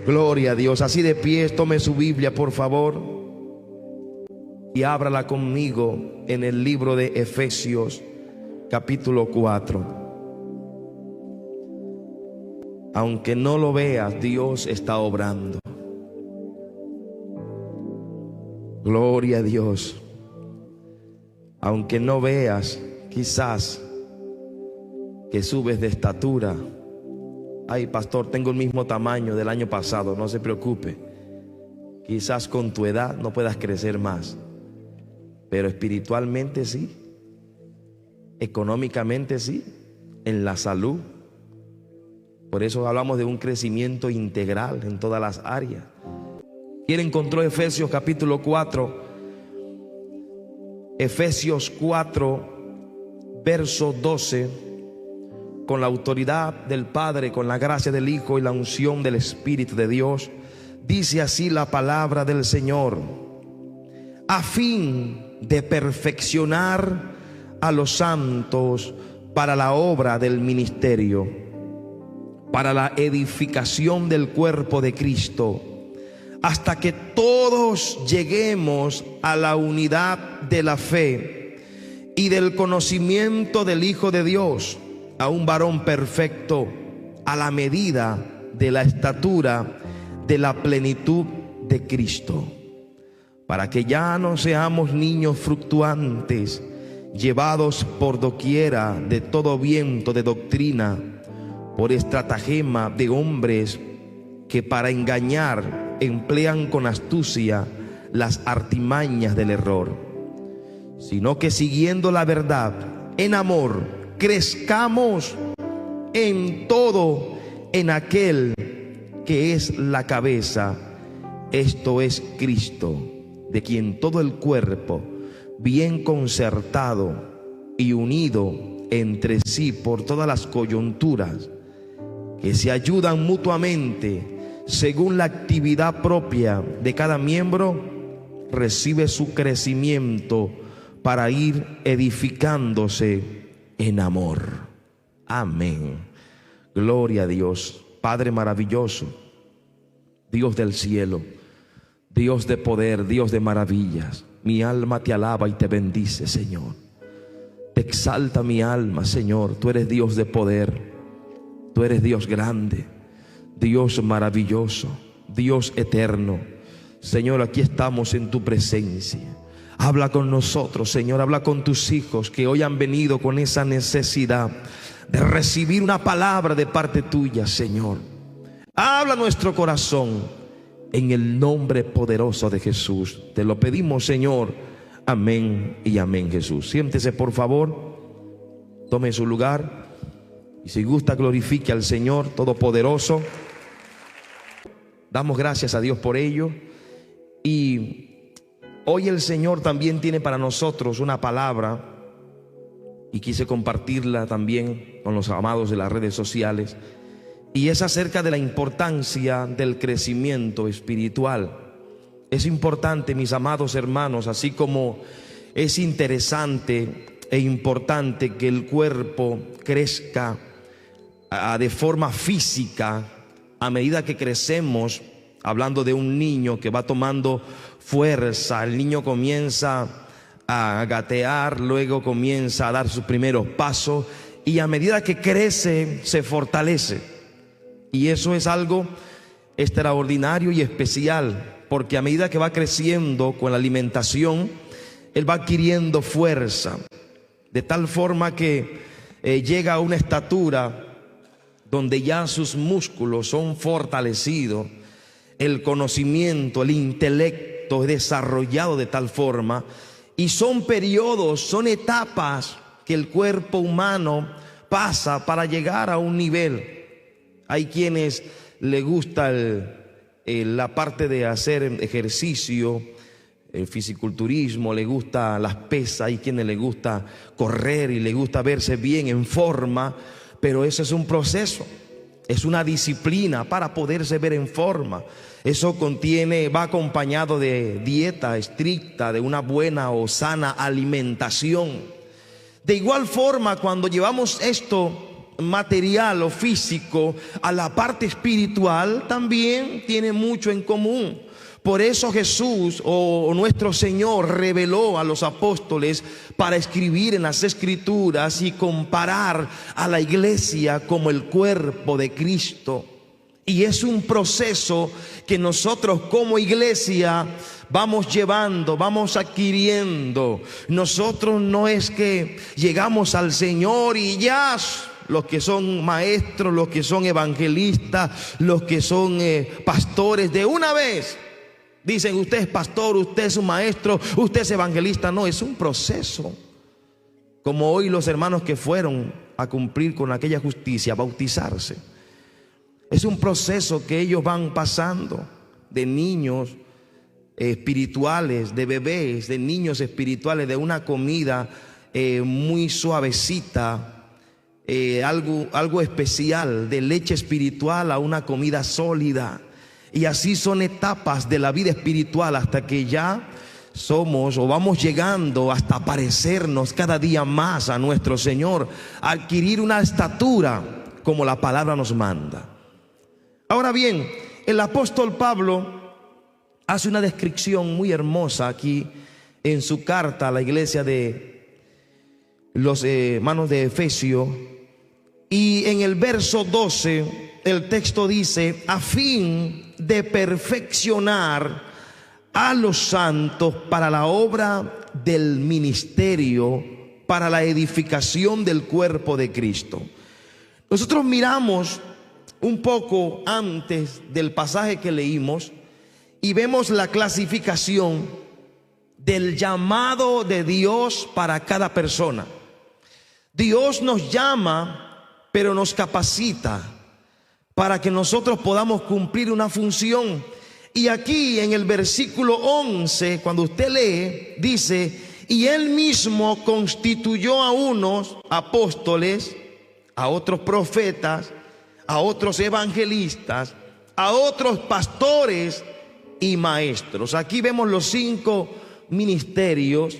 Gloria a Dios. Así de pie, tome su Biblia, por favor, y ábrala conmigo en el libro de Efesios, capítulo 4. Aunque no lo veas, Dios está obrando. Gloria a Dios. Aunque no veas, quizás, que subes de estatura. Ay, pastor, tengo el mismo tamaño del año pasado. No se preocupe. Quizás con tu edad no puedas crecer más, pero espiritualmente sí, económicamente sí, en la salud. Por eso hablamos de un crecimiento integral en todas las áreas. ¿Quién encontró Efesios capítulo 4? Efesios 4, verso 12. Con la autoridad del Padre, con la gracia del Hijo y la unción del Espíritu de Dios, dice así la palabra del Señor: a fin de perfeccionar a los santos para la obra del ministerio, para la edificación del cuerpo de Cristo, hasta que todos lleguemos a la unidad de la fe y del conocimiento del Hijo de Dios, a un varón perfecto, a la medida de la estatura de la plenitud de Cristo, para que ya no seamos niños fluctuantes, llevados por doquiera de todo viento de doctrina, por estratagema de hombres que para engañar emplean con astucia las artimañas del error, sino que siguiendo la verdad en amor, crezcamos en todo en aquel que es la cabeza, esto es Cristo, de quien todo el cuerpo, bien concertado y unido entre sí por todas las coyunturas, que se ayudan mutuamente según la actividad propia de cada miembro, recibe su crecimiento para ir edificándose en amor. Amén. Gloria a Dios. Padre maravilloso, Dios del cielo, Dios de poder, Dios de maravillas, mi alma te alaba y te bendice, Señor. Te exalta mi alma, Señor. Tú eres Dios de poder, tú eres Dios grande, Dios maravilloso, Dios eterno. Señor, aquí estamos en tu presencia. Habla con nosotros, Señor, habla con tus hijos que hoy han venido con esa necesidad de recibir una palabra de parte tuya, Señor. Habla nuestro corazón en el nombre poderoso de Jesús. Te lo pedimos, Señor. Amén y amén, Jesús. Siéntese, por favor. Tome su lugar. Y si gusta, glorifique al Señor Todopoderoso. Damos gracias a Dios por ello. Y hoy el Señor también tiene para nosotros una palabra, y quise compartirla también con los amados de las redes sociales, y es acerca de la importancia del crecimiento espiritual. Es importante, mis amados hermanos, así como es interesante e importante que el cuerpo crezca de forma física a medida que crecemos. Hablando de un niño que va tomando fuerza, el niño comienza a gatear, luego comienza a dar sus primeros pasos, y a medida que crece se fortalece. Y eso es algo extraordinario y especial, porque a medida que va creciendo con la alimentación, él va adquiriendo fuerza, de tal forma que llega a una estatura donde ya sus músculos son fortalecidos, el conocimiento, el intelecto es desarrollado de tal forma, y son periodos, son etapas que el cuerpo humano pasa para llegar a un nivel. Hay quienes le gusta la parte de hacer ejercicio, el fisiculturismo, le gusta las pesas, hay quienes le gusta correr y le gusta verse bien en forma, pero eso es un proceso. Es una disciplina para poderse ver en forma. Eso va acompañado de dieta estricta, de una buena o sana alimentación. De igual forma, cuando llevamos esto material o físico a la parte espiritual también tiene mucho en común. Por eso Jesús o nuestro Señor reveló a los apóstoles para escribir en las Escrituras y comparar a la iglesia como el cuerpo de Cristo. Y es un proceso que nosotros como iglesia vamos llevando, vamos adquiriendo. Nosotros no es que llegamos al Señor y ya, los que son maestros, los que son evangelistas, los que son pastores, de una vez dicen: usted es pastor, usted es un maestro, usted es evangelista. No, es un proceso. Como hoy los hermanos que fueron a cumplir con aquella justicia, a bautizarse. Es un proceso que ellos van pasando, de niños espirituales, de bebés, de niños espirituales, de una comida muy suavecita, algo especial, de leche espiritual a una comida sólida. Y así son etapas de la vida espiritual hasta que ya somos o vamos llegando hasta parecernos cada día más a nuestro Señor, a adquirir una estatura como la palabra nos manda. Ahora bien, el apóstol Pablo hace una descripción muy hermosa aquí en su carta a la iglesia de los hermanos de Efesios. Y en el verso 12 el texto dice: a fin de perfeccionar a los santos para la obra del ministerio, para la edificación del cuerpo de Cristo. Nosotros miramos un poco antes del pasaje que leímos y vemos la clasificación del llamado de Dios para cada persona. Dios nos llama, pero nos capacita para que nosotros podamos cumplir una función. Y aquí en el versículo 11, cuando usted lee, dice: y Él mismo constituyó a unos apóstoles, a otros profetas, a otros evangelistas, a otros pastores y maestros. Aquí vemos los 5 ministerios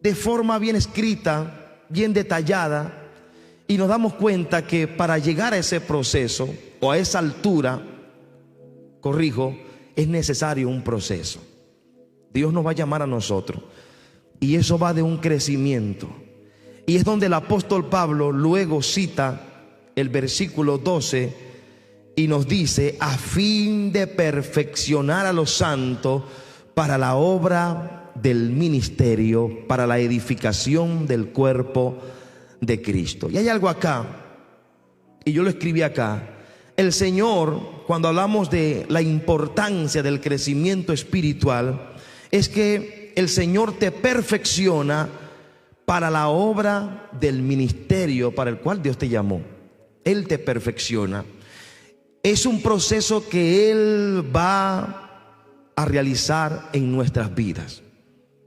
de forma bien escrita, bien detallada, y nos damos cuenta que para llegar a ese proceso o a esa altura, es necesario un proceso. Dios nos va a llamar a nosotros y eso va de un crecimiento. Y es donde el apóstol Pablo luego cita el versículo 12 y nos dice: a fin de perfeccionar a los santos para la obra del ministerio, para la edificación del cuerpo de Cristo. Y hay algo acá, y yo lo escribí acá. El Señor, cuando hablamos de la importancia del crecimiento espiritual, es que el Señor te perfecciona para la obra del ministerio para el cual Dios te llamó. Él te perfecciona. Es un proceso que Él va a realizar en nuestras vidas.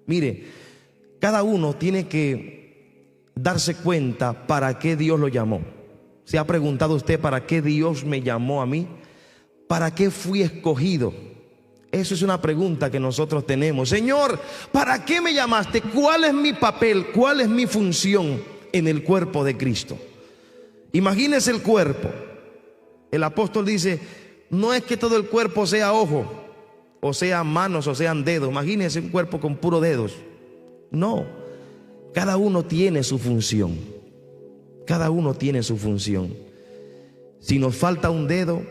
Mire, cada uno tiene que darse cuenta para qué Dios lo llamó. ¿Se ha preguntado usted para qué Dios me llamó a mí? ¿Para qué fui escogido? Eso es una pregunta que nosotros tenemos. Señor, ¿para qué me llamaste? ¿Cuál es mi papel? ¿Cuál es mi función en el cuerpo de Cristo? Imagínese el cuerpo. El apóstol dice: no es que todo el cuerpo sea ojo, o sean manos, o sean dedos. Imagínese un cuerpo con puros dedos. No, cada uno tiene su función. Cada uno tiene su función. Si nos falta un dedo,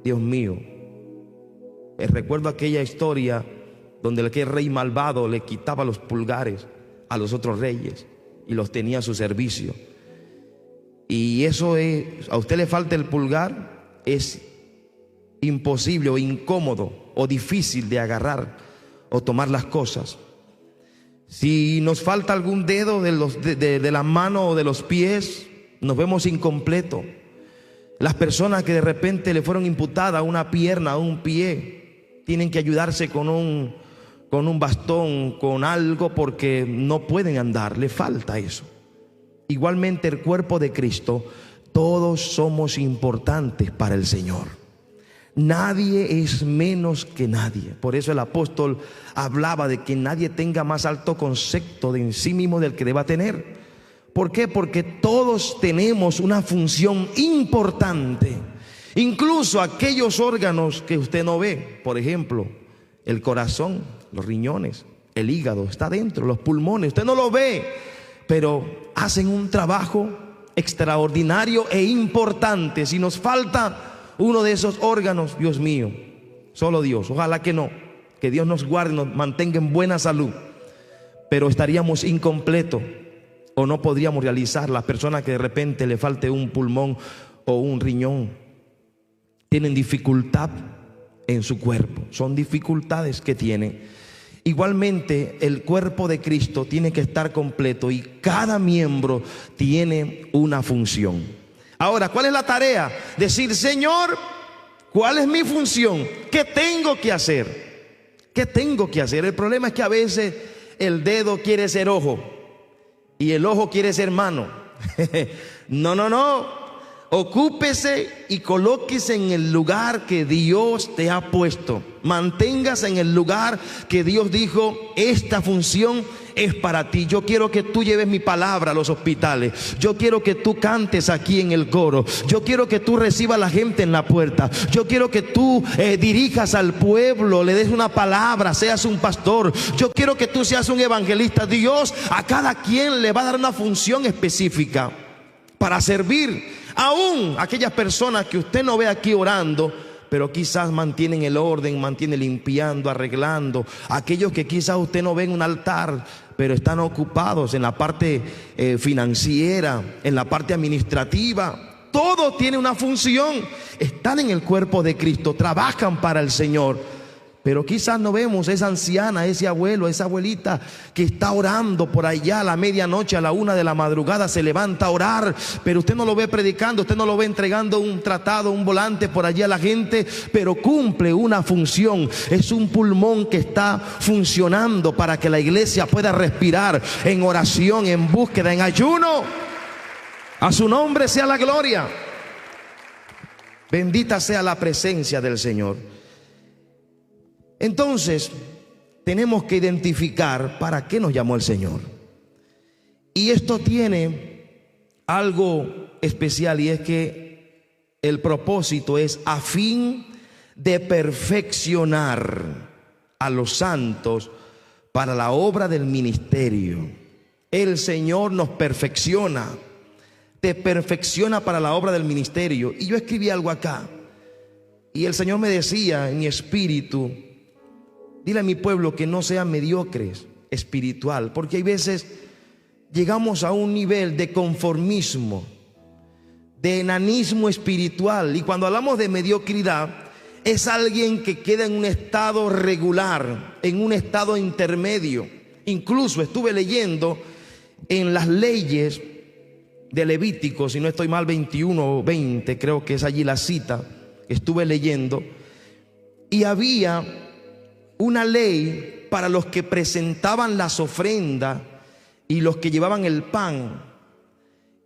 Dios mío, recuerdo aquella historia donde aquel rey malvado le quitaba los pulgares a los otros reyes y los tenía a su servicio. Y eso es, a usted le falta el pulgar, es imposible o incómodo o difícil de agarrar o tomar las cosas. Si nos falta algún dedo de la mano o de los pies, nos vemos incompletos. Las personas que de repente le fueron imputadas una pierna o un pie, tienen que ayudarse con un bastón, con algo, porque no pueden andar, le falta eso. Igualmente el cuerpo de Cristo, todos somos importantes para el Señor. Nadie es menos que nadie. Por eso el apóstol hablaba de que nadie tenga más alto concepto de en sí mismo del que deba tener. ¿Por qué? Porque todos tenemos una función importante. Incluso aquellos órganos que usted no ve, por ejemplo, el corazón, los riñones, el hígado, está dentro, los pulmones, usted no lo ve, pero hacen un trabajo extraordinario e importante. Si nos falta uno de esos órganos, Dios mío, solo Dios, ojalá que no, que Dios nos guarde, nos mantenga en buena salud, pero estaríamos incompletos o no podríamos realizar. Las personas que de repente le falte un pulmón o un riñón tienen dificultad en su cuerpo, son dificultades que tienen. Igualmente el cuerpo de Cristo tiene que estar completo y cada miembro tiene una función. Ahora, ¿cuál es la tarea? Decir, Señor, ¿cuál es mi función? ¿Qué tengo que hacer? ¿Qué tengo que hacer? El problema es que a veces el dedo quiere ser ojo y el ojo quiere ser mano. No. Ocúpese y colóquese en el lugar que Dios te ha puesto. Manténgase en el lugar que Dios dijo, esta función es para ti. Yo quiero que tú lleves mi palabra a los hospitales. Yo quiero que tú cantes aquí en el coro. Yo quiero que tú recibas a la gente en la puerta. Yo quiero que tú dirijas al pueblo, le des una palabra, seas un pastor. Yo quiero que tú seas un evangelista. Dios a cada quien le va a dar una función específica para servir. Aún aquellas personas que usted no ve aquí orando, pero quizás mantienen el orden, mantienen limpiando, arreglando. Aquellos que quizás usted no ve en un altar, pero están ocupados en la parte financiera, en la parte administrativa. Todo tiene una función. Están en el cuerpo de Cristo, trabajan para el Señor. Pero quizás no vemos esa anciana, ese abuelo, esa abuelita que está orando por allá a la medianoche, a la 1 de la madrugada, se levanta a orar, pero usted no lo ve predicando, usted no lo ve entregando un tratado, un volante por allí a la gente, pero cumple una función. Es un pulmón que está funcionando para que la iglesia pueda respirar en oración, en búsqueda, en ayuno. A su nombre sea la gloria. Bendita sea la presencia del Señor. Entonces, tenemos que identificar para qué nos llamó el Señor. Y esto tiene algo especial, y es que el propósito es a fin de perfeccionar a los santos para la obra del ministerio. El Señor nos perfecciona, te perfecciona para la obra del ministerio. Y yo escribí algo acá, y el Señor me decía en mi espíritu, dile a mi pueblo que no sean mediocres espiritual, porque hay veces llegamos a un nivel de conformismo, de enanismo espiritual, y cuando hablamos de mediocridad es alguien que queda en un estado regular, en un estado intermedio. Incluso estuve leyendo en las leyes de Levítico, si no estoy mal, 21 o 20, creo que es allí la cita, estuve leyendo, y había una ley para los que presentaban las ofrendas y los que llevaban el pan.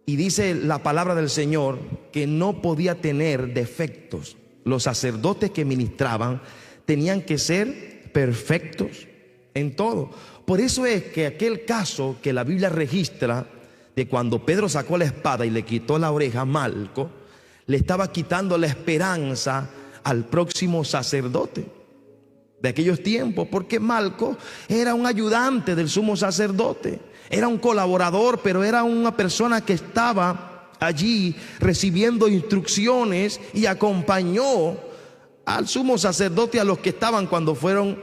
Y dice la palabra del Señor que no podía tener defectos. Los sacerdotes que ministraban tenían que ser perfectos en todo. Por eso es que aquel caso que la Biblia registra de cuando Pedro sacó la espada y le quitó la oreja a Malco, le estaba quitando la esperanza al próximo sacerdote de aquellos tiempos, porque Malco era un ayudante del sumo sacerdote, era un colaborador, pero era una persona que estaba allí recibiendo instrucciones y acompañó al sumo sacerdote, a los que estaban cuando fueron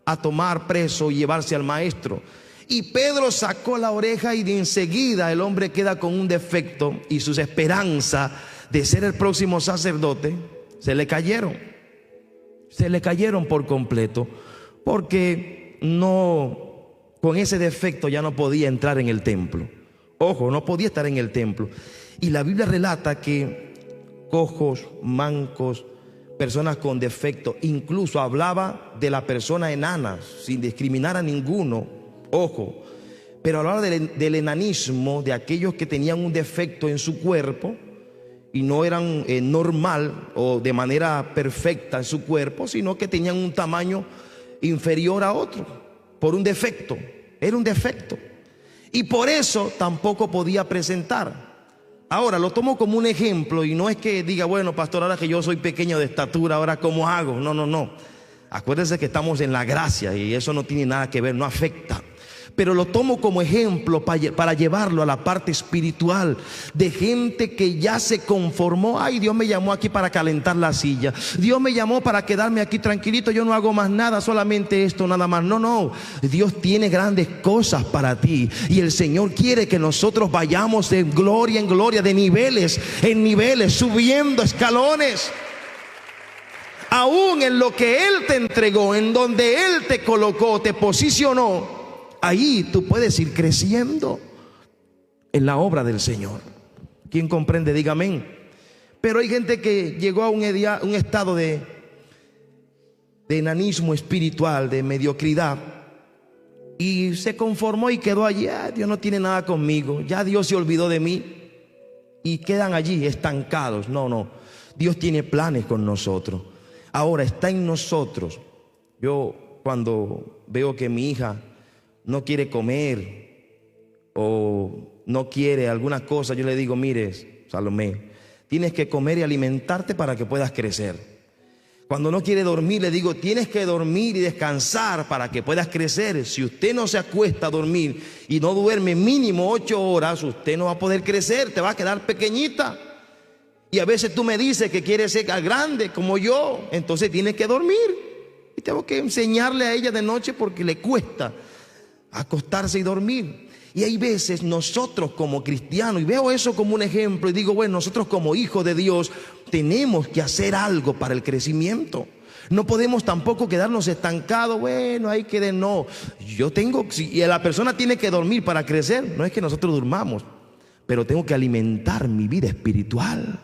a tomar preso y llevarse al maestro. Y Pedro sacó la oreja y de enseguida el hombre queda con un defecto, y sus esperanzas de ser el próximo sacerdote se le cayeron. Se le cayeron por completo, porque no, con ese defecto ya no podía entrar en el templo. Ojo, no podía estar en el templo. Y la Biblia relata que cojos, mancos, personas con defecto, incluso hablaba de la persona enana, sin discriminar a ninguno. Ojo, pero hablaba del enanismo, de aquellos que tenían un defecto en su cuerpo, y no eran normal o de manera perfecta en su cuerpo, sino que tenían un tamaño inferior a otro, por un defecto. Era un defecto, y por eso tampoco podía presentar. Ahora lo tomo como un ejemplo, y no es que diga, bueno, pastor, ahora que yo soy pequeño de estatura, ahora ¿cómo hago? No, no, no. Acuérdense que estamos en la gracia y eso no tiene nada que ver, no afecta. Pero lo tomo como ejemplo para llevarlo a la parte espiritual de gente que ya se conformó. Ay, Dios me llamó aquí para calentar la silla. Dios me llamó para quedarme aquí tranquilito. Yo no hago más nada, solamente esto, nada más. No, no. Dios tiene grandes cosas para ti. Y el Señor quiere que nosotros vayamos de gloria en gloria, de niveles en niveles, subiendo escalones. Aún en lo que Él te entregó, en donde Él te colocó, te posicionó, ahí tú puedes ir creciendo en la obra del Señor. ¿Quién comprende? Diga amén. Pero hay gente que llegó a un estado de enanismo espiritual, de mediocridad, y se conformó y quedó allí. Dios no tiene nada conmigo, ya Dios se olvidó de mí, y quedan allí estancados. No, no, Dios tiene planes con nosotros. Ahora está en nosotros. Yo cuando veo que mi hija no quiere comer o no quiere alguna cosa, yo le digo, mire, Salomé, tienes que comer y alimentarte para que puedas crecer. Cuando no quiere dormir, le digo, tienes que dormir y descansar para que puedas crecer. Si usted no se acuesta a dormir y no duerme mínimo 8 horas, usted no va a poder crecer, te va a quedar pequeñita. Y a veces tú me dices que quieres ser grande como yo, entonces tienes que dormir. Y tengo que enseñarle a ella de noche porque le cuesta acostarse y dormir. Y hay veces nosotros como cristianos, y veo eso como un ejemplo, y digo, bueno, nosotros como hijos de Dios tenemos que hacer algo para el crecimiento. No podemos tampoco quedarnos estancados. Bueno, hay que no. Yo tengo, y la persona tiene que dormir para crecer. No es que nosotros durmamos, pero tengo que alimentar mi vida espiritual.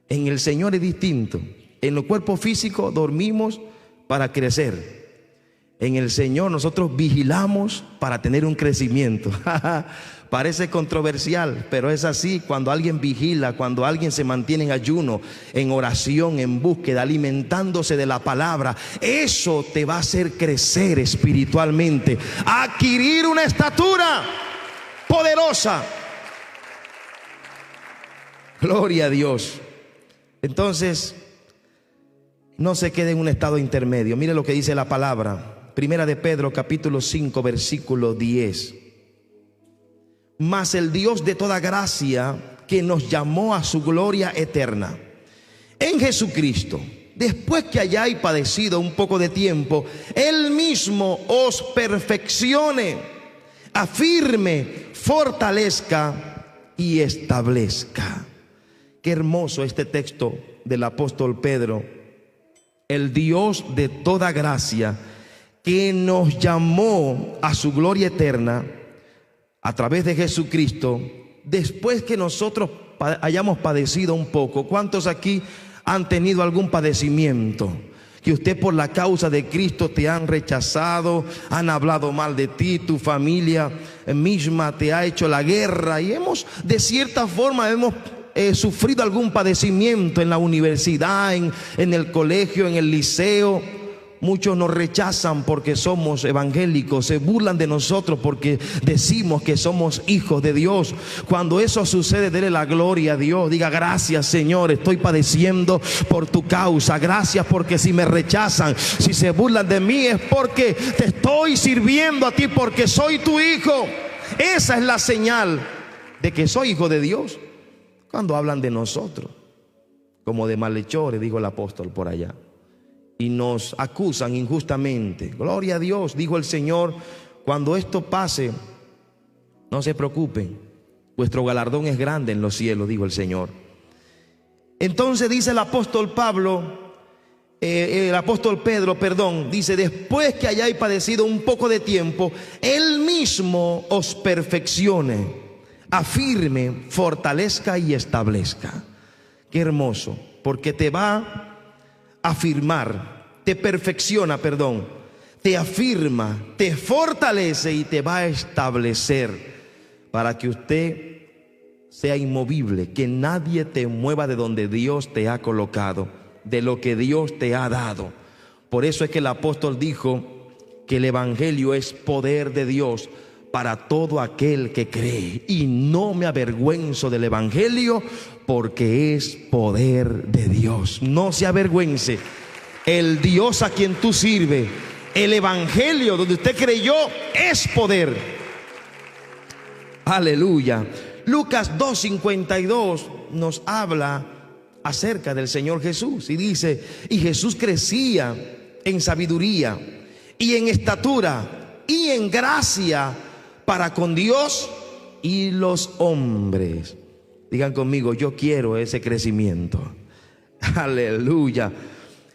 En el Señor es distinto. En el cuerpo físico dormimos para crecer. En el Señor nosotros vigilamos para tener un crecimiento. Parece controversial, pero es así. Cuando alguien vigila, cuando alguien se mantiene en ayuno, en oración, en búsqueda, alimentándose de la palabra, eso te va a hacer crecer espiritualmente, adquirir una estatura poderosa. Gloria a Dios. Entonces, no se quede en un estado intermedio. Mire lo que dice la palabra. Primera de Pedro, capítulo 5, versículo 10. Mas el Dios de toda gracia, que nos llamó a su gloria eterna en Jesucristo, después que hayáis padecido un poco de tiempo, Él mismo os perfeccione, afirme, fortalezca y establezca. Qué hermoso este texto del apóstol Pedro. El Dios de toda gracia, que nos llamó a su gloria eterna a través de Jesucristo, después que nosotros hayamos padecido un poco. ¿Cuántos aquí han tenido algún padecimiento? Que usted por la causa de Cristo te han rechazado, han hablado mal de ti, tu familia misma te ha hecho la guerra, y de cierta forma hemos sufrido algún padecimiento en la universidad, en el colegio, en el liceo. Muchos nos rechazan porque somos evangélicos, se burlan de nosotros porque decimos que somos hijos de Dios. Cuando eso sucede, dele la gloria a Dios. Diga, gracias Señor, estoy padeciendo por tu causa. Gracias, porque si me rechazan, si se burlan de mí, es porque te estoy sirviendo a ti, porque soy tu hijo. Esa es la señal de que soy hijo de Dios. Cuando hablan de nosotros como de malhechores, dijo el apóstol por allá, y nos acusan injustamente, gloria a Dios, dijo el Señor, cuando esto pase, no se preocupen, vuestro galardón es grande en los cielos, dijo el Señor. Entonces dice el apóstol Pedro, dice, después que hayáis padecido un poco de tiempo, Él mismo os perfeccione, afirme, fortalezca y establezca. Qué hermoso, porque te va a afirmar, te perfecciona, te afirma, te fortalece y te va a establecer para que usted sea inmovible, que nadie te mueva de donde Dios te ha colocado, de lo que Dios te ha dado. Por eso es que el apóstol dijo que el evangelio es poder de Dios para todo aquel que cree. Y no me avergüenzo del evangelio, porque es poder de Dios. No se avergüence. El Dios a quien tú sirves, el evangelio donde usted creyó, es poder. Aleluya. Lucas 2:52 nos habla acerca del Señor Jesús y dice: y Jesús crecía en sabiduría y en estatura y en gracia para con Dios y los hombres. Digan conmigo: yo quiero ese crecimiento. Aleluya.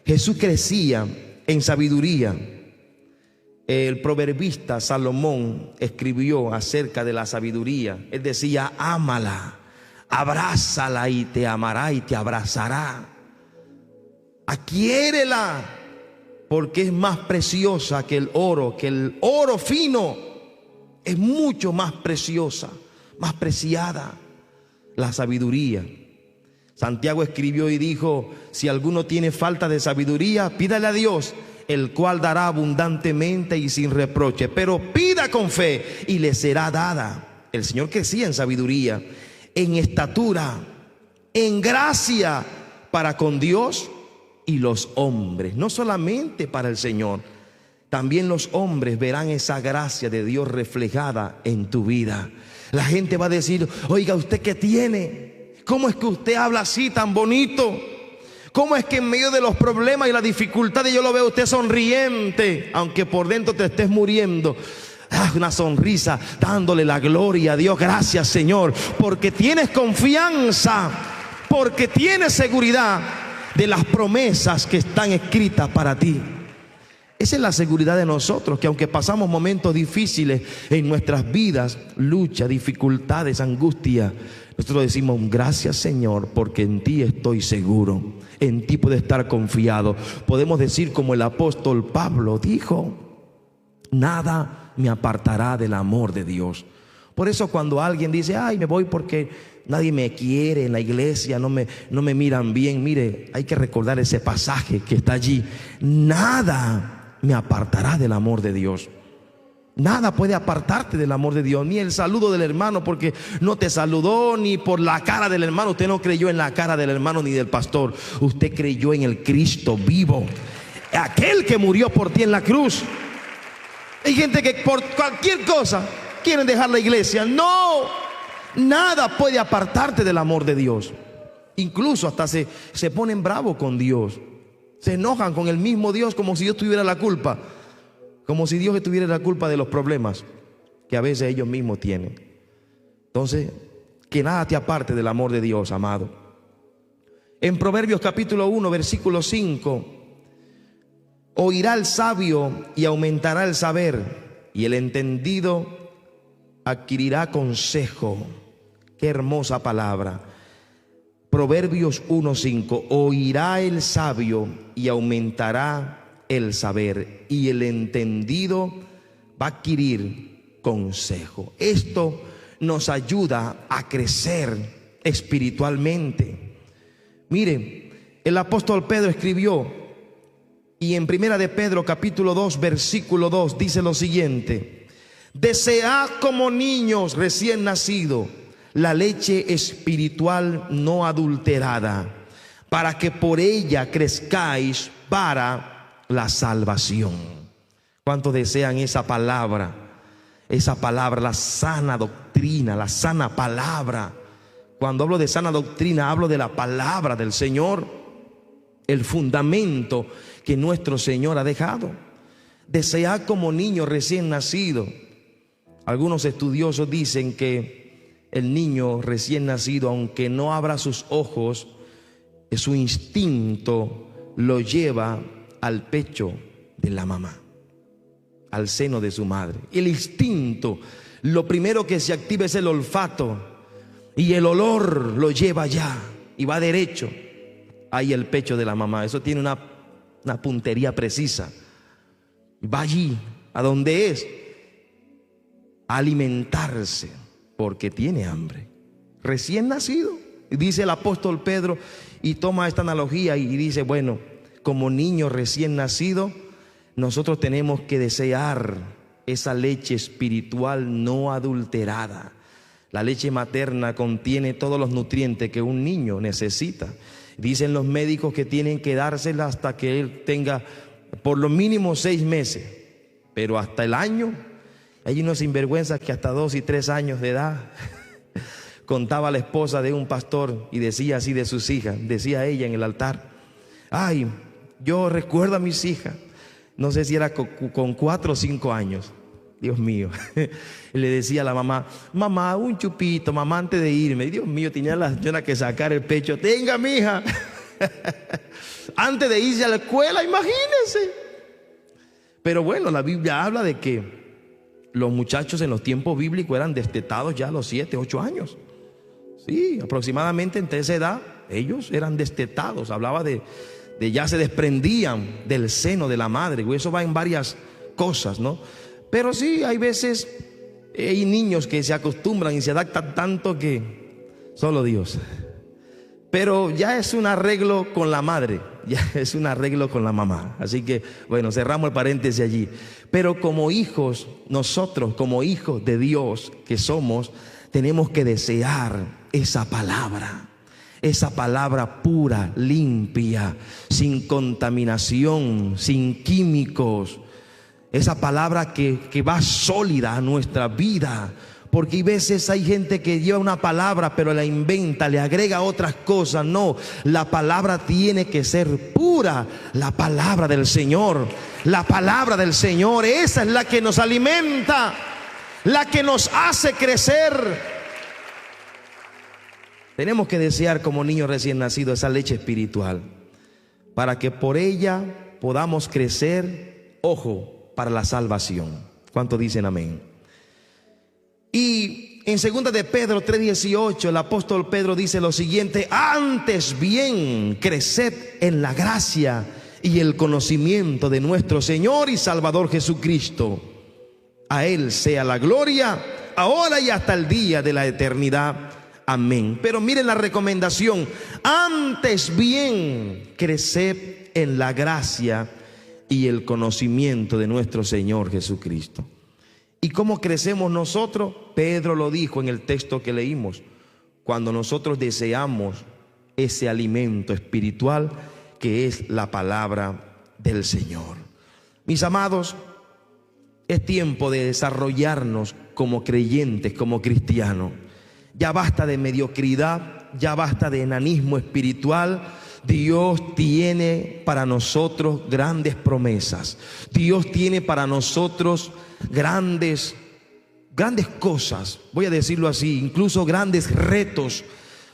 Jesús crecía en sabiduría. El proverbista Salomón escribió acerca de la sabiduría. Él decía: ámala, abrázala y te amará y te abrazará. Adquiérela, porque es más preciosa que el oro fino. Es mucho más preciosa, más preciada la sabiduría. Santiago escribió y dijo: si alguno tiene falta de sabiduría, pídale a Dios, el cual dará abundantemente y sin reproche. Pero pida con fe y le será dada. El Señor crecía en sabiduría, en estatura, en gracia para con Dios y los hombres. No solamente para el Señor, también los hombres verán esa gracia de Dios reflejada en tu vida. La gente va a decir: oiga, ¿usted qué tiene? ¿Cómo es que usted habla así tan bonito? ¿Cómo es que en medio de los problemas y las dificultades yo lo veo a usted sonriente, aunque por dentro te estés muriendo? Una sonrisa, dándole la gloria a Dios. Gracias, Señor, porque tienes confianza, porque tienes seguridad de las promesas que están escritas para ti. Esa es la seguridad de nosotros, que aunque pasamos momentos difíciles en nuestras vidas, lucha, dificultades, angustia, nosotros decimos: gracias, Señor, porque en ti estoy seguro, en ti puedo estar confiado. Podemos decir como el apóstol Pablo dijo: nada me apartará del amor de Dios. Por eso cuando alguien dice: ay, me voy porque nadie me quiere en la iglesia, no me miran bien, mire, hay que recordar ese pasaje que está allí: nada me apartará del amor de Dios. Nada puede apartarte del amor de Dios, ni el saludo del hermano, porque no te saludó, ni por la cara del hermano. Usted no creyó en la cara del hermano ni del pastor. Usted creyó en el Cristo vivo, aquel que murió por ti en la cruz. Hay gente que por cualquier cosa quieren dejar la iglesia. No, nada puede apartarte del amor de Dios. Incluso hasta se ponen bravos con Dios. Se enojan con el mismo Dios, como si Dios tuviera la culpa. Como si Dios tuviera la culpa de los problemas que a veces ellos mismos tienen. Entonces, que nada te aparte del amor de Dios, amado. En Proverbios capítulo 1, versículo 5: oirá el sabio y aumentará el saber, y el entendido adquirirá consejo. Qué hermosa palabra. Proverbios 1:5: oirá el sabio y aumentará el saber, y el entendido va a adquirir consejo. Esto nos ayuda a crecer espiritualmente. Mire, el apóstol Pedro escribió, y en primera de Pedro capítulo 2 versículo 2 dice lo siguiente: desead como niños recién nacidos la leche espiritual no adulterada, para que por ella crezcáis para la salvación. ¿Cuántos desean esa palabra? Esa palabra, la sana doctrina, la sana palabra. Cuando hablo de sana doctrina, hablo de la palabra del Señor, el fundamento que nuestro Señor ha dejado. Desead como niño recién nacido. Algunos estudiosos dicen que el niño recién nacido, aunque no abra sus ojos, su instinto lo lleva al pecho de la mamá, al seno de su madre. El instinto, lo primero que se activa es el olfato, y el olor lo lleva allá y va derecho ahí el pecho de la mamá. Eso tiene una puntería precisa. Va allí, a donde es, a alimentarse, porque tiene hambre. recién nacido. Y dice el apóstol Pedro, y toma esta analogía y dice, bueno, como niño recién nacido, nosotros tenemos que desear esa leche espiritual no adulterada. La leche materna contiene todos los nutrientes que un niño necesita. Dicen los médicos que tienen que dársela hasta que él tenga por lo mínimo 6 meses, pero hasta el año. Hay unos sinvergüenzas que hasta 2 y 3 años de edad. Contaba la esposa de un pastor y decía así de sus hijas, decía ella en el altar: ay, yo recuerdo a mis hijas, no sé si era con 4 o 5 años, Dios mío. Le decía a la mamá: mamá, un chupito, mamá, antes de irme. Dios mío, tenía la señora que sacar el pecho: tenga, mija. Antes de irse a la escuela, imagínense. Pero bueno, la Biblia habla de que los muchachos en los tiempos bíblicos eran destetados ya a los 7, 8 años. Sí, aproximadamente entre esa edad ellos eran destetados. Hablaba de ya se desprendían del seno de la madre. Y eso va en varias cosas, ¿no? Pero sí, hay veces, hay niños que se acostumbran y se adaptan tanto que solo Dios. Pero ya es un arreglo con la madre, ya es un arreglo con la mamá. Así que, bueno, cerramos el paréntesis allí. Pero como hijos, nosotros como hijos de Dios que somos, tenemos que desear esa palabra pura, limpia, sin contaminación, sin químicos. Esa palabra que va sólida a nuestra vida. Porque hay veces hay gente que lleva una palabra pero la inventa, le agrega otras cosas. No, la palabra tiene que ser pura. La palabra del Señor, la palabra del Señor, esa es la que nos alimenta, la que nos hace crecer. Tenemos que desear como niños recién nacidos esa leche espiritual, para que por ella podamos crecer, ojo, para la salvación. ¿Cuántos dicen amén? Y en 2 de Pedro 3:18 el apóstol Pedro dice lo siguiente: antes bien creced en la gracia y el conocimiento de nuestro Señor y Salvador Jesucristo. A Él sea la gloria ahora y hasta el día de la eternidad. Amén. Pero miren la recomendación: antes bien creced en la gracia y el conocimiento de nuestro Señor Jesucristo. ¿Y cómo crecemos nosotros? Pedro lo dijo en el texto que leímos: cuando nosotros deseamos ese alimento espiritual que es la palabra del Señor. Mis amados, es tiempo de desarrollarnos como creyentes, como cristianos. Ya basta de mediocridad, ya basta de enanismo espiritual. Dios tiene para nosotros grandes promesas. Dios tiene para nosotros grandes cosas, voy a decirlo así, incluso grandes retos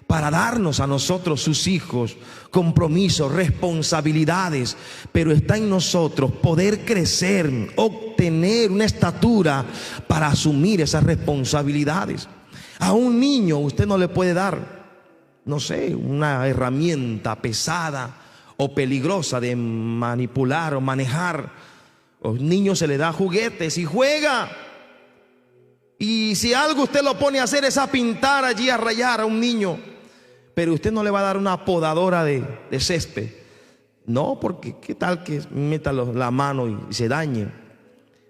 para darnos a nosotros, sus hijos, compromisos, responsabilidades. Pero está en nosotros poder crecer, obtener una estatura para asumir esas responsabilidades. A un niño usted no le puede dar, no sé, una herramienta pesada o peligrosa de manipular o manejar. A los niños se le da juguetes y juega. Y si algo usted lo pone a hacer es a pintar allí, a rayar a un niño. Pero usted no le va a dar una podadora de césped. No, porque qué tal que meta la mano y se dañe.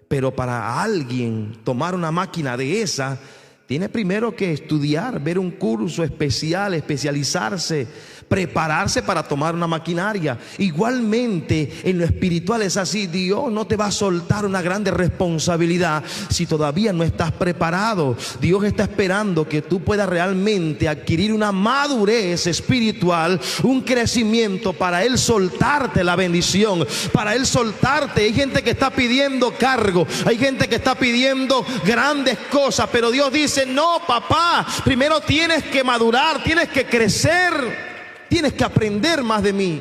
Pero para alguien tomar una máquina de esa, tiene primero que estudiar, ver un curso especial, especializarse, prepararse para tomar una maquinaria. Igualmente en lo espiritual es así. Dios no te va a soltar una grande responsabilidad si todavía no estás preparado. Dios está esperando que tú puedas realmente adquirir una madurez espiritual, un crecimiento para Él soltarte la bendición, para Él soltarte. Hay gente que está pidiendo cargo, hay gente que está pidiendo grandes cosas, pero Dios dice: no, papá, primero tienes que madurar, tienes que crecer. Tienes que aprender más de mí.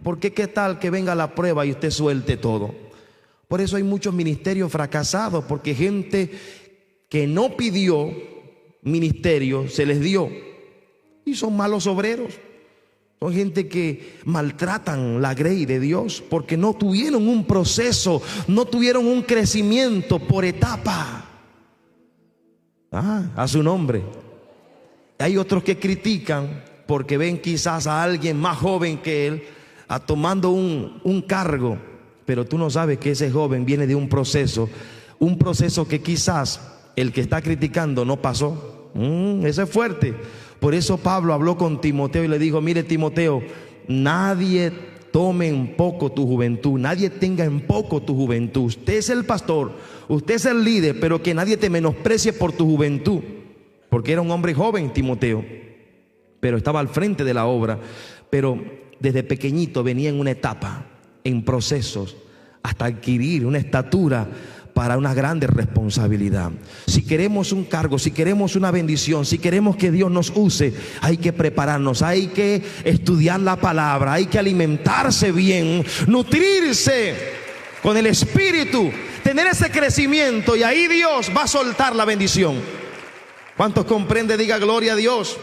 Porque qué tal que venga la prueba y usted suelte todo. Por eso hay muchos ministerios fracasados, porque gente que no pidió ministerio se les dio. Y son malos obreros. Son gente que maltratan la grey de Dios porque no tuvieron un proceso, no tuvieron un crecimiento por etapa. A su nombre. Hay otros que critican porque ven quizás a alguien más joven que él tomando un cargo, pero tú no sabes que ese joven viene de un proceso que quizás el que está criticando no pasó. Eso es fuerte. Por eso Pablo habló con Timoteo y le dijo: mire, Timoteo, nadie tome en poco tu juventud, nadie tenga en poco tu juventud. Usted es el pastor, usted es el líder, pero que nadie te menosprecie por tu juventud. Porque era un hombre joven, Timoteo, pero estaba al frente de la obra. Pero desde pequeñito venía en una etapa, en procesos, hasta adquirir una estatura para una grande responsabilidad. Si queremos un cargo, si queremos una bendición, si queremos que Dios nos use, hay que prepararnos, hay que estudiar la palabra, hay que alimentarse bien, nutrirse con el Espíritu, tener ese crecimiento, y ahí Dios va a soltar la bendición. ¿Cuántos comprende? Diga gloria a Dios.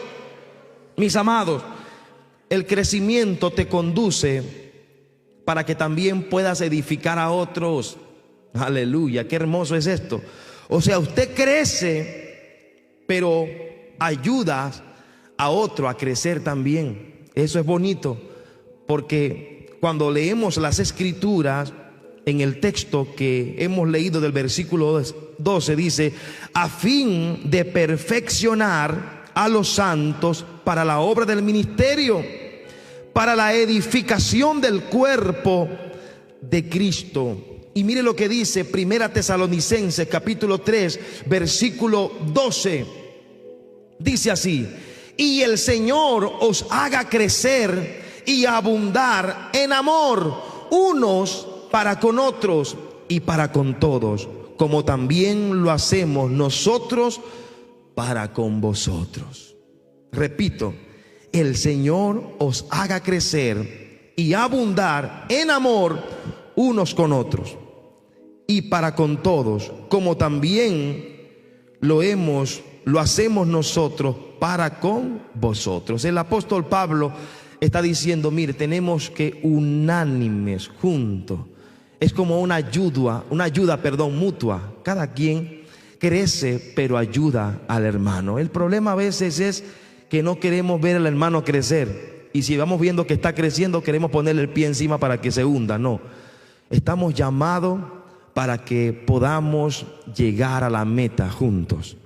Mis amados, el crecimiento te conduce para que también puedas edificar a otros. Aleluya, qué hermoso es esto. O sea, usted crece, pero ayuda a otro a crecer también. Eso es bonito, porque cuando leemos las escrituras, en el texto que hemos leído del versículo 12 dice: a fin de perfeccionar a los santos para la obra del ministerio, para la edificación del cuerpo de Cristo. Y mire lo que dice Primera Tesalonicenses capítulo 3 versículo 12. Dice así: y el Señor os haga crecer y abundar en amor, unos para con otros y para con todos, como también lo hacemos nosotros para con vosotros. Repito: el Señor os haga crecer y abundar en amor unos con otros y para con todos, como también lo hacemos nosotros para con vosotros. El apóstol Pablo está diciendo: mire, tenemos que unánimes, juntos. Es como una ayuda mutua. Cada quien crece, pero ayuda al hermano. El problema a veces es que no queremos ver al hermano crecer, y si vamos viendo que está creciendo, queremos ponerle el pie encima para que se hunda. No, estamos llamados para que podamos llegar a la meta juntos.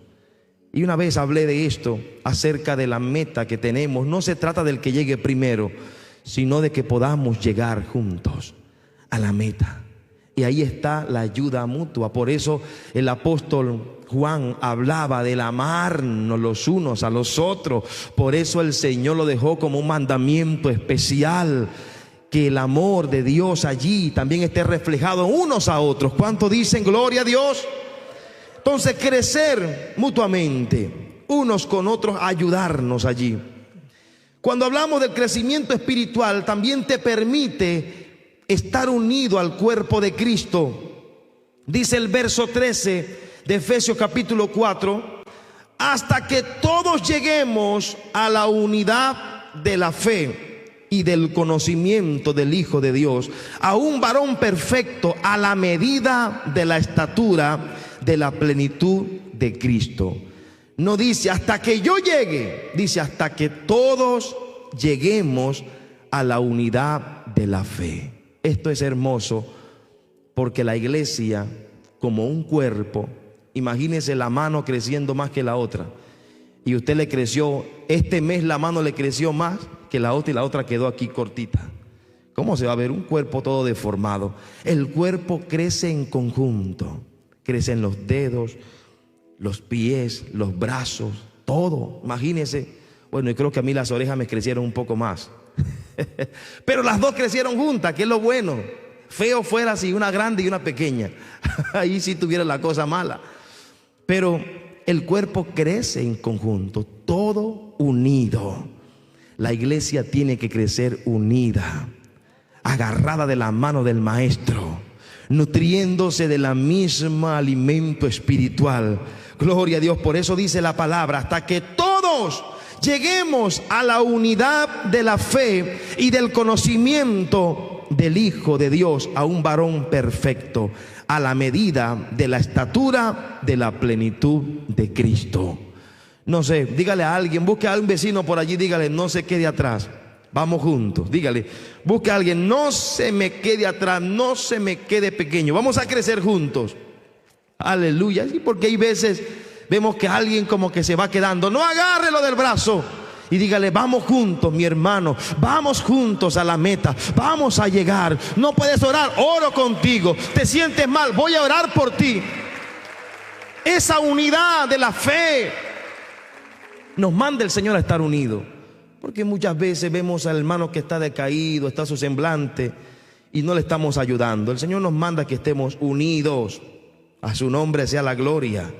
Y una vez hablé de esto, acerca de la meta que tenemos. No se trata del que llegue primero, sino de que podamos llegar juntos a la meta. Y ahí está la ayuda mutua. Por eso el apóstol Juan hablaba del amarnos los unos a los otros. Por eso el Señor lo dejó como un mandamiento especial, que el amor de Dios allí también esté reflejado unos a otros. ¿Cuántos dicen gloria a Dios? Entonces, crecer mutuamente, unos con otros, ayudarnos allí. Cuando hablamos del crecimiento espiritual, también te permite estar unido al cuerpo de Cristo. Dice el verso 13 de Efesios capítulo 4: hasta que todos lleguemos a la unidad de la fe y del conocimiento del Hijo de Dios, a un varón perfecto, a la medida de la estatura de la plenitud de Cristo. No dice hasta que yo llegue, dice hasta que todos lleguemos a la unidad de la fe. Esto es hermoso, porque la iglesia, como un cuerpo, imagínese la mano creciendo más que la otra, y usted le creció, este mes la mano le creció más que la otra, y la otra quedó aquí cortita. ¿Cómo se va a ver un cuerpo todo deformado? El cuerpo crece en conjunto, crecen los dedos, los pies, los brazos, todo. Imagínese. Bueno, yo creo que a mí las orejas me crecieron un poco más, pero las dos crecieron juntas, que es lo bueno. Feo fuera si una grande y una pequeña, ahí sí tuviera la cosa mala. Pero el cuerpo crece en conjunto, todo unido. La iglesia tiene que crecer unida, agarrada de la mano del Maestro, nutriéndose de la misma alimento espiritual. Gloria a Dios. Por eso dice la palabra: hasta que todos lleguemos a la unidad de la fe y del conocimiento del Hijo de Dios, a un varón perfecto, a la medida de la estatura de la plenitud de Cristo. No sé, dígale a alguien, busque a un vecino por allí, dígale, no se quede atrás. Vamos juntos, dígale, busque a alguien, no se me quede atrás, no se me quede pequeño. Vamos a crecer juntos. Aleluya. Sí, porque hay veces vemos que alguien como que se va quedando. No, agárrelo del brazo y dígale, vamos juntos, mi hermano, vamos juntos a la meta, vamos a llegar. No puedes orar, oro contigo. Te sientes mal, voy a orar por ti. Esa unidad de la fe nos manda el Señor a estar unidos. Porque muchas veces vemos al hermano que está decaído, está su semblante y no le estamos ayudando. El Señor nos manda que estemos unidos. A su nombre sea la gloria.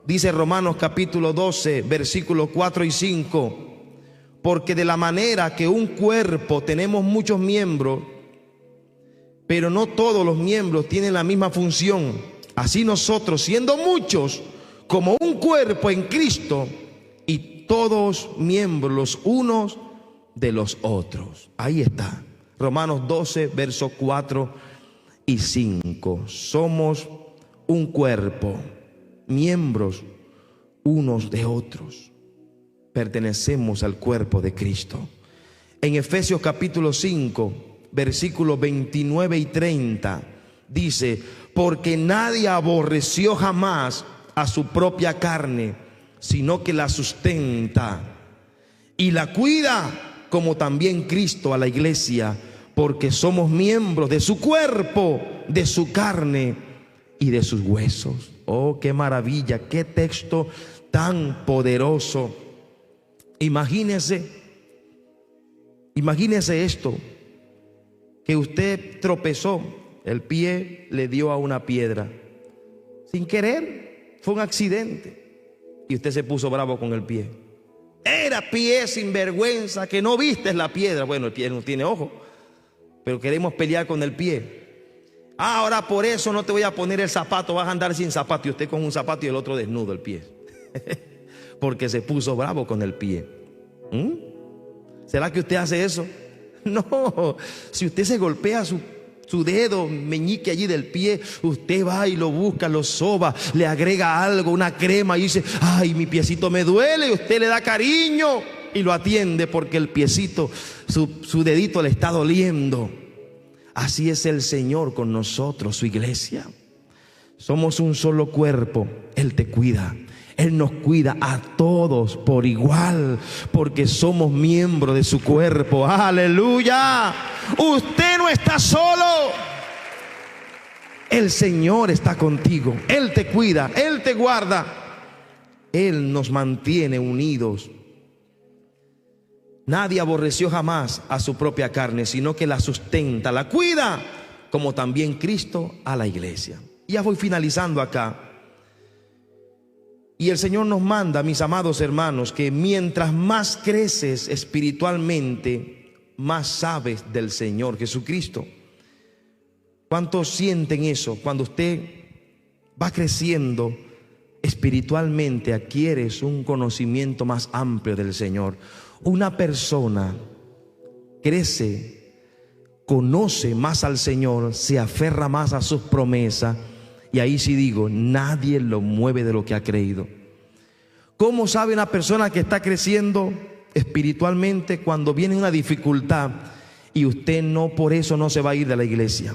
Dice Romanos capítulo 12, versículos 4 y 5. Porque de la manera que un cuerpo tenemos muchos miembros, pero no todos los miembros tienen la misma función. Así nosotros, siendo muchos, como un cuerpo en Cristo, y todos miembros los unos de los otros. Ahí está. Romanos 12, versos 4 y 5. Somos un cuerpo, miembros unos de otros. Pertenecemos al cuerpo de Cristo. En Efesios capítulo 5, versículos 29 y 30, dice, porque nadie aborreció jamás a su propia carne, sino que la sustenta y la cuida, como también Cristo a la iglesia, porque somos miembros de su cuerpo, de su carne y de sus huesos. Oh, qué maravilla, qué texto tan poderoso. Imagínese esto, que usted tropezó, el pie le dio a una piedra, sin querer, fue un accidente. Y usted se puso bravo con el pie. Era pie sinvergüenza, que no viste la piedra. Bueno, el pie no tiene ojo, pero queremos pelear con el pie. Ahora por eso no te voy a poner el zapato, vas a andar sin zapato. Y usted con un zapato y el otro desnudo el pie. Porque se puso bravo con el pie. ¿Será que usted hace eso? No, si usted se golpea su dedo meñique allí del pie, usted va y lo busca, lo soba, le agrega algo, una crema y dice, ay, mi piecito me duele, y usted le da cariño y lo atiende porque el piecito, su dedito le está doliendo. Así es el Señor con nosotros, su iglesia. Somos un solo cuerpo, Él te cuida. Él nos cuida a todos por igual, porque somos miembros de su cuerpo. ¡Aleluya! Usted no está solo. El Señor está contigo. Él te cuida, Él te guarda. Él nos mantiene unidos. Nadie aborreció jamás a su propia carne, sino que la sustenta, la cuida, como también Cristo a la iglesia. Ya voy finalizando acá. Y el Señor nos manda, mis amados hermanos, que mientras más creces espiritualmente, más sabes del Señor Jesucristo. ¿Cuántos sienten eso? Cuando usted va creciendo espiritualmente, adquieres un conocimiento más amplio del Señor. Una persona crece, conoce más al Señor, se aferra más a sus promesas. Y ahí sí digo, nadie lo mueve de lo que ha creído. ¿Cómo sabe una persona que está creciendo espiritualmente? Cuando viene una dificultad y usted no, por eso no se va a ir de la iglesia.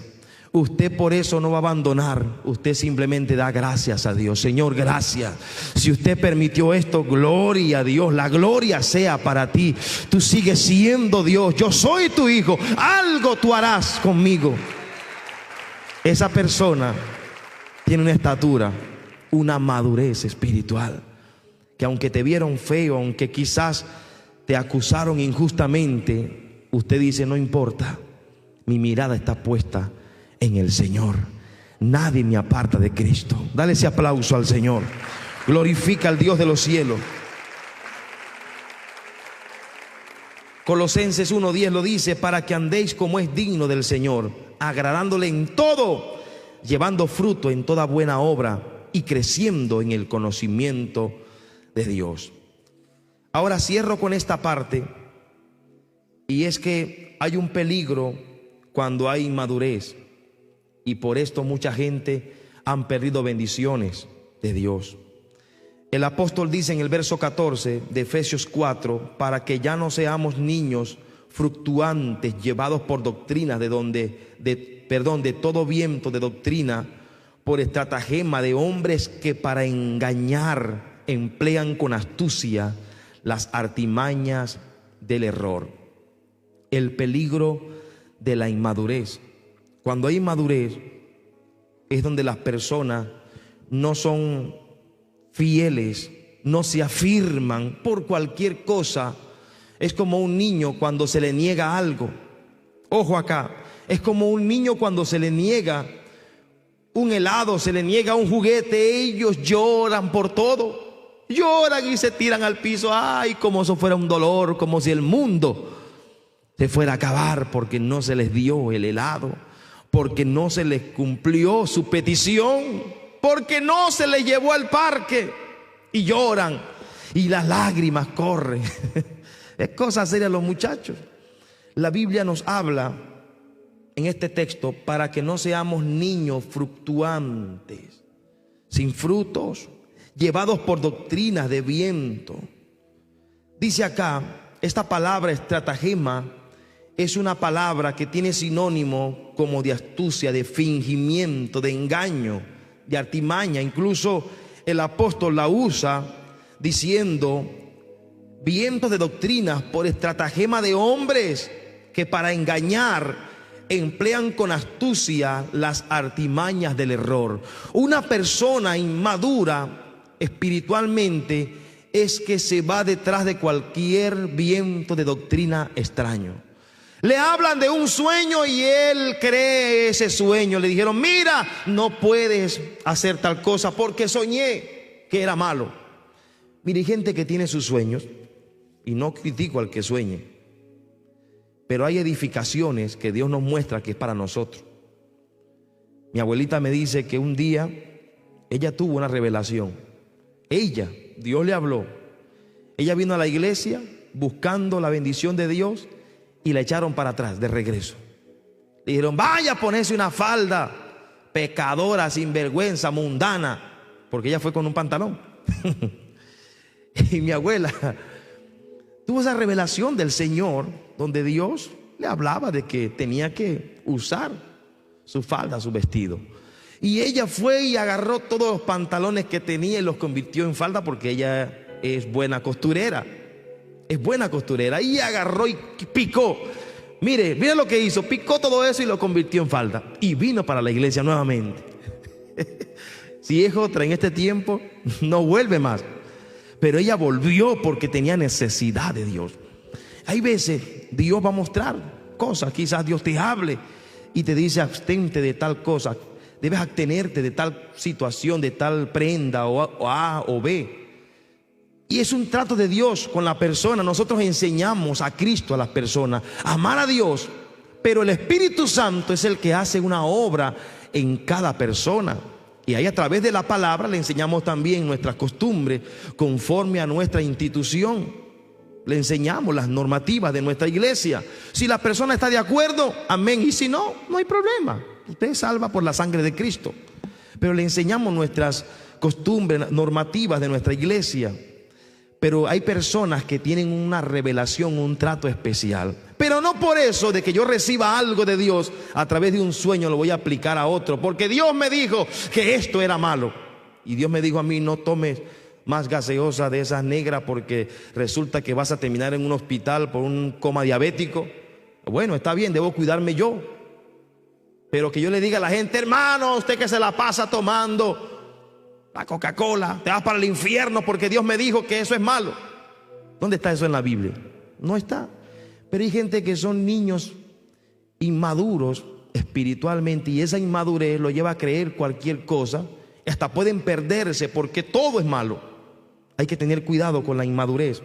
Usted por eso no va a abandonar. Usted simplemente da gracias a Dios. Señor, gracias. Si usted permitió esto, gloria a Dios. La gloria sea para ti. Tú sigues siendo Dios. Yo soy tu hijo. Algo tú harás conmigo. Esa persona tiene una estatura, una madurez espiritual, que aunque te vieron feo, aunque quizás te acusaron injustamente, usted dice, no importa, mi mirada está puesta en el Señor. Nadie me aparta de Cristo. Dale ese aplauso al Señor. Glorifica al Dios de los cielos. Colosenses 1:10 lo dice, para que andéis como es digno del Señor, agradándole en todo, llevando fruto en toda buena obra y creciendo en el conocimiento de Dios. Ahora cierro con esta parte, y es que hay un peligro cuando hay inmadurez, y por esto mucha gente han perdido bendiciones de Dios. El apóstol dice en el verso 14 de Efesios 4, para que ya no seamos niños fluctuantes, llevados por doctrinas de todo viento de doctrina, por estratagema de hombres que para engañar emplean con astucia las artimañas del error. El peligro de la inmadurez. Cuando hay inmadurez es donde las personas no son fieles, no se afirman por cualquier cosa. Es como un niño cuando se le niega algo. Ojo acá, es como un niño cuando se le niega un helado, se le niega un juguete. Ellos lloran por todo, lloran y se tiran al piso. Ay, como eso fuera un dolor, como si el mundo se fuera a acabar porque no se les dio el helado, porque no se les cumplió su petición, porque no se les llevó al parque, y lloran y las lágrimas corren. Es cosa seria los muchachos. La Biblia nos habla en este texto para que no seamos niños fluctuantes, sin frutos, llevados por doctrinas de viento. Dice acá, esta palabra estratagema es una palabra que tiene sinónimo como de astucia, de fingimiento, de engaño, de artimaña. Incluso el apóstol la usa diciendo vientos de doctrinas por estratagema de hombres que para engañar emplean con astucia las artimañas del error. Una persona inmadura espiritualmente es que se va detrás de cualquier viento de doctrina extraño. Le hablan de un sueño y él cree ese sueño. Le dijeron, mira, no puedes hacer tal cosa porque soñé que era malo. Mire, hay gente que tiene sus sueños, y no critico al que sueñe, pero hay edificaciones que Dios nos muestra que es para nosotros. Mi abuelita me dice que un día ella tuvo una revelación. Dios le habló. Ella vino a la iglesia buscando la bendición de Dios y la echaron para atrás de regreso. Le dijeron, vaya a ponerse una falda, pecadora, sinvergüenza, mundana, porque ella fue con un pantalón. Y mi abuela tuvo esa revelación del Señor, donde Dios le hablaba de que tenía que usar su falda, su vestido. Y ella fue y agarró todos los pantalones que tenía y los convirtió en falda, porque ella es buena costurera. Es buena costurera. Y agarró y picó. Mire lo que hizo. Picó todo eso y lo convirtió en falda. Y vino para la iglesia nuevamente. Si es otra en este tiempo, no vuelve más. Pero ella volvió porque tenía necesidad de Dios. Hay veces Dios va a mostrar cosas. Quizás Dios te hable y te dice, abstente de tal cosa. Debes abstenerte de tal situación, de tal prenda o A o B. Y es un trato de Dios con la persona. Nosotros enseñamos a Cristo a las personas a amar a Dios, pero el Espíritu Santo es el que hace una obra en cada persona. Y ahí a través de la palabra le enseñamos también nuestras costumbres conforme a nuestra institución. Le enseñamos las normativas de nuestra iglesia. Si la persona está de acuerdo, amén. Y si no, no hay problema. Usted es salva por la sangre de Cristo. Pero le enseñamos nuestras costumbres normativas de nuestra iglesia. Pero hay personas que tienen una revelación, un trato especial. Pero no por eso de que yo reciba algo de Dios a través de un sueño lo voy a aplicar a otro. Porque Dios me dijo que esto era malo. Y Dios me dijo a mí, no tomes más gaseosa de esas negras porque resulta que vas a terminar en un hospital por un coma diabético. Bueno, está bien, debo cuidarme yo. Pero que yo le diga a la gente, hermano, usted que se la pasa tomando la Coca-Cola, te vas para el infierno porque Dios me dijo que eso es malo. ¿Dónde está eso en la Biblia? No está. Pero hay gente que son niños inmaduros espiritualmente y esa inmadurez lo lleva a creer cualquier cosa. Hasta pueden perderse porque todo es malo. Hay que tener cuidado con la inmadurez.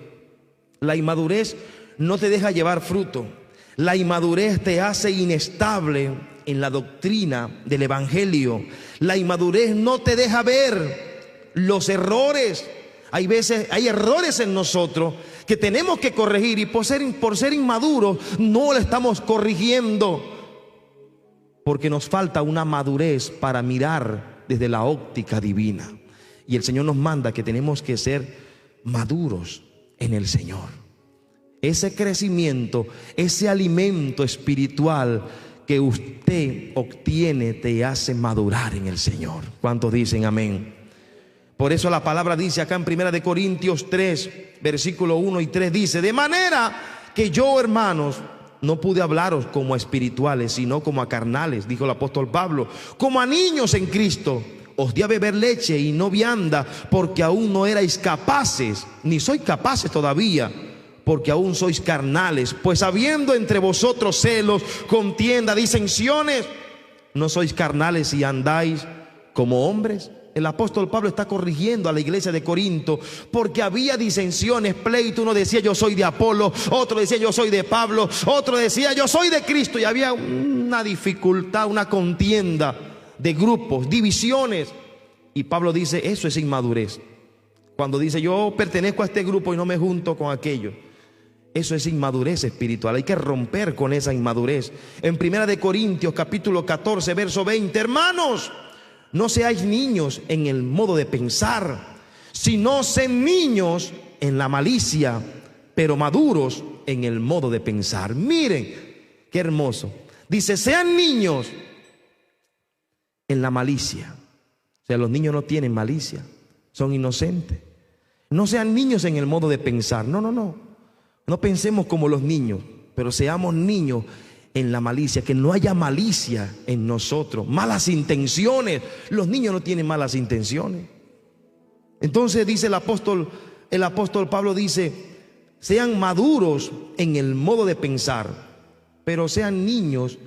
La inmadurez no te deja llevar fruto. La inmadurez te hace inestable en la doctrina del evangelio. La inmadurez no te deja ver los errores. Hay veces, hay errores en nosotros que tenemos que corregir y por ser inmaduros no lo estamos corrigiendo porque nos falta una madurez para mirar desde la óptica divina. Y el Señor nos manda que tenemos que ser maduros en el Señor. Ese crecimiento, ese alimento espiritual que usted obtiene te hace madurar en el Señor. ¿Cuántos dicen amén? Por eso la palabra dice acá en 1 Corintios 3, versículo 1 y 3, dice: de manera que yo, hermanos, no pude hablaros como a espirituales, sino como a carnales, dijo el apóstol Pablo, como a niños en Cristo. Os di a beber leche y no vianda, porque aún no erais capaces, ni sois capaces todavía, porque aún sois carnales. Pues habiendo entre vosotros celos, contienda, disensiones, ¿no sois carnales y andáis como hombres? El apóstol Pablo está corrigiendo a la iglesia de Corinto porque había disensiones, pleito. Uno decía yo soy de Apolo, otro decía yo soy de Pablo, otro decía yo soy de Cristo, y había una dificultad, una contienda de grupos, divisiones. Y Pablo dice, eso es inmadurez. Cuando dice yo pertenezco a este grupo y no me junto con aquello, eso es inmadurez espiritual. Hay que romper con esa inmadurez. En 1 Corintios capítulo 14 verso 20, hermanos, no seáis niños en el modo de pensar, sino sed niños en la malicia, pero maduros en el modo de pensar. Miren, qué hermoso. Dice, sean niños en la malicia. O sea, los niños no tienen malicia, son inocentes. No sean niños en el modo de pensar. No pensemos como los niños, pero seamos niños en la malicia, que no haya malicia en nosotros, malas intenciones. Los niños no tienen malas intenciones. Entonces dice el apóstol Pablo dice, sean maduros en el modo de pensar, pero sean niños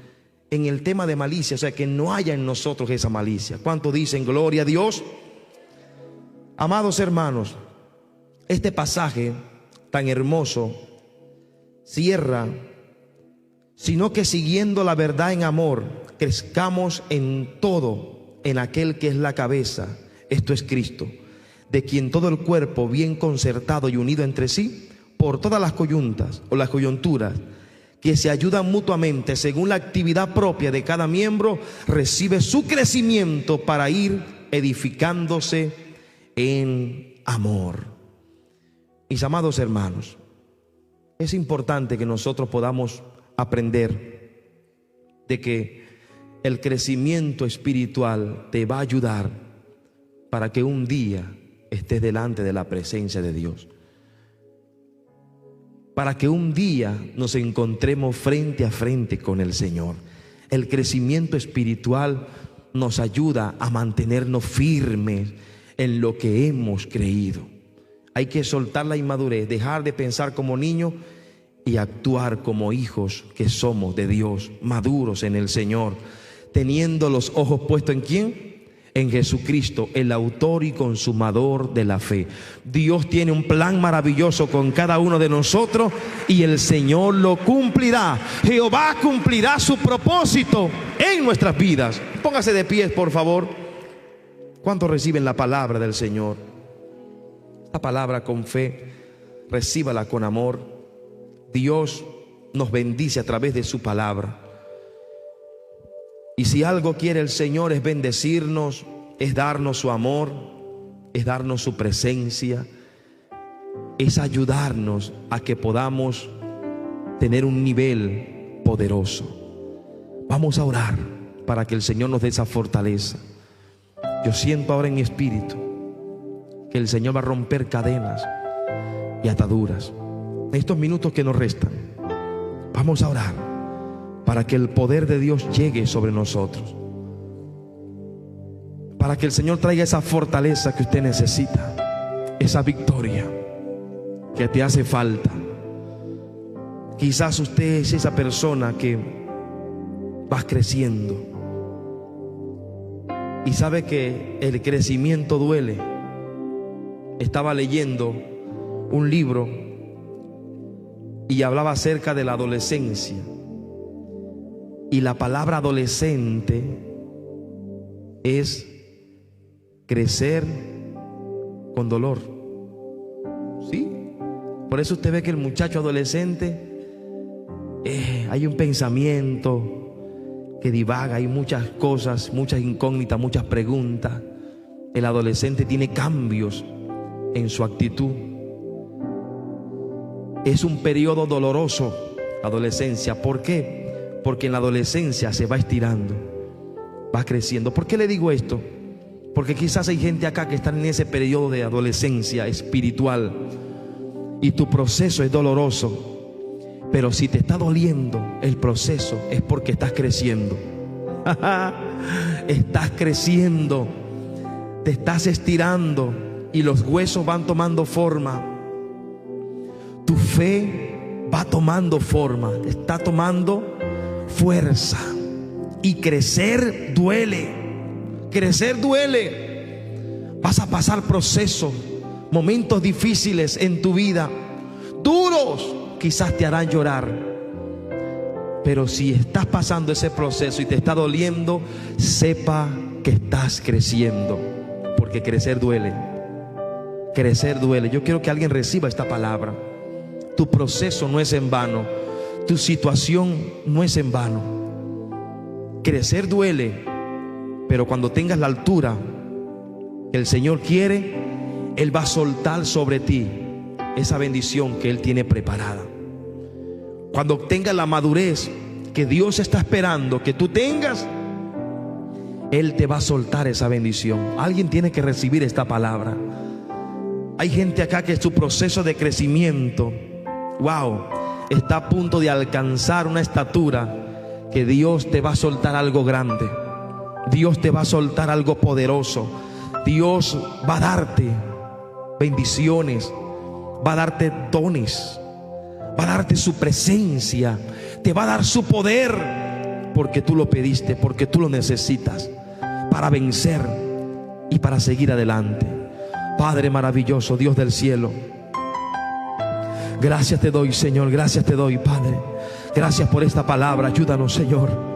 en el tema de malicia, o sea, que no haya en nosotros esa malicia. ¿Cuántos dicen gloria a Dios? Amados hermanos, este pasaje tan hermoso cierra: sino que siguiendo la verdad en amor, crezcamos en todo en aquel que es la cabeza, esto es Cristo, de quien todo el cuerpo, bien concertado y unido entre sí, por todas las coyuntas o las coyunturas, que se ayudan mutuamente según la actividad propia de cada miembro, recibe su crecimiento para ir edificándose en amor. Mis amados hermanos, es importante que nosotros podamos aprender de que el crecimiento espiritual te va a ayudar para que un día estés delante de la presencia de Dios, para que un día nos encontremos frente a frente con el Señor. El crecimiento espiritual nos ayuda a mantenernos firmes en lo que hemos creído. Hay que soltar la inmadurez, dejar de pensar como niños y actuar como hijos que somos de Dios, maduros en el Señor, teniendo los ojos puestos ¿en quién? En Jesucristo, el autor y consumador de la fe. Dios tiene un plan maravilloso con cada uno de nosotros y el Señor lo cumplirá. Jehová cumplirá su propósito en nuestras vidas. Póngase de pie, por favor. ¿Cuántos reciben la palabra del Señor? La palabra con fe, recíbala con amor. Dios nos bendice a través de su palabra. Y si algo quiere el Señor es bendecirnos, es darnos su amor, es darnos su presencia, es ayudarnos a que podamos tener un nivel poderoso. Vamos a orar para que el Señor nos dé esa fortaleza. Yo siento ahora en mi espíritu que el Señor va a romper cadenas y ataduras. En estos minutos que nos restan, vamos a orar para que el poder de Dios llegue sobre nosotros, para que el Señor traiga esa fortaleza que usted necesita, esa victoria que te hace falta. Quizás usted es esa persona que vas creciendo y sabe que el crecimiento duele. Estaba leyendo un libro y hablaba acerca de la adolescencia. Y la palabra adolescente es crecer con dolor. ¿Sí? Por eso usted ve que el muchacho adolescente, hay un pensamiento que divaga, hay muchas cosas, muchas incógnitas, muchas preguntas. El adolescente tiene cambios en su actitud. Es un periodo doloroso, la adolescencia. ¿Por qué? Porque en la adolescencia se va estirando, va creciendo. ¿Por qué le digo esto? Porque quizás hay gente acá que está en ese periodo de adolescencia espiritual y tu proceso es doloroso. Pero si te está doliendo el proceso, es porque estás creciendo. Estás creciendo, te estás estirando y los huesos van tomando forma. Tu fe va tomando forma, está tomando fuerza. Y crecer duele. Crecer duele. Vas a pasar procesos, momentos difíciles en tu vida, duros, quizás te harán llorar. Pero si estás pasando ese proceso y te está doliendo, sepa que estás creciendo, porque crecer duele. Crecer duele. Yo quiero que alguien reciba esta palabra. Tu proceso no es en vano. Tu situación no es en vano. Crecer duele, pero cuando tengas la altura que el Señor quiere, Él va a soltar sobre ti esa bendición que Él tiene preparada. Cuando tengas la madurez que Dios está esperando que tú tengas, Él te va a soltar esa bendición. Alguien tiene que recibir esta palabra. Hay gente acá que su proceso de crecimiento, está a punto de alcanzar una estatura que Dios te va a soltar algo grande. Dios te va a soltar algo poderoso. Dios va a darte bendiciones, va a darte dones, va a darte su presencia, te va a dar su poder, porque tú lo pediste, porque tú lo necesitas para vencer y para seguir adelante. Padre maravilloso, Dios del cielo, gracias te doy, Señor, gracias te doy, Padre. Gracias por esta palabra. Ayúdanos, Señor.